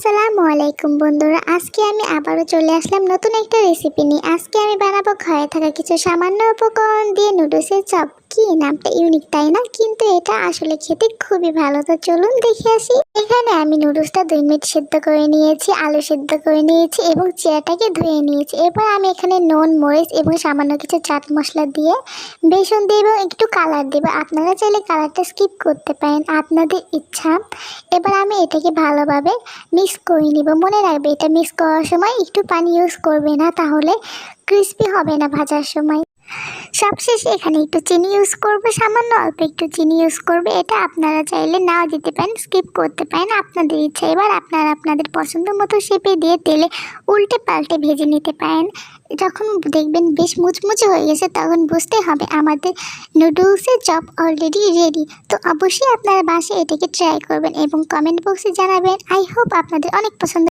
আসসালামু আলাইকুম বন্ধুরা, আজকে আমি আবারও চলে আসলাম নতুন একটা রেসিপি নিয়ে। আজকে আমি বানাবো ঘরে থাকা কিছু সামান্য উপকরণ দিয়ে নুডলসের চপ। কি নামটা ইউনিক তাই না? কিন্তু এটা আসলে খেতে খুবই ভালো। তো চলুন দেখে আসি। এখানে আমি নুডলসটা 2 মিনিট সেদ্ধ করে নিয়েছি, আলু সেদ্ধ করে নিয়েছি এবং চিয়াটাকে ধুয়ে নিয়েছি। এরপর আমি এখানে নুন, মরিচ এবং সামান্য কিছু চাট মশলা দিয়ে বেসন দিয়ে এবং একটু কালার দেবো। আপনারা চাইলে কালারটা স্কিপ করতে পারেন, আপনাদের ইচ্ছা। এবার আমি এটাকে ভালোভাবে মিক্স করে নিব। মনে রাখবে, এটা মিক্স করার সময় একটু পানি ইউজ করবে না, তাহলে ক্রিস্পি হবে না ভাজার সময়। সবশেষে এখানে একটু চিনি ইউজ করবে, সামান্য অল্প একটু চিনি ইউজ করবে। এটা আপনারা চাইলে নাও দিতে পারেন, স্কিপ করতে পারেন, আপনাদের ইচ্ছা। এবার আপনারা আপনাদের পছন্দ মতো শেপে দিয়ে তেলে উল্টে পাল্টে ভেজে নিতে পারেন। যখন দেখবেন বেশ মুচমুচে হয়ে গেছে, তখন বুঝতে হবে আমাদের নুডলসের চপ অলরেডি রেডি। তো অবশ্যই আপনারা বাসায় এটাকে ট্রাই করবেন এবং কমেন্ট বক্সে জানাবেন। আই হোপ আপনাদের অনেক পছন্দ।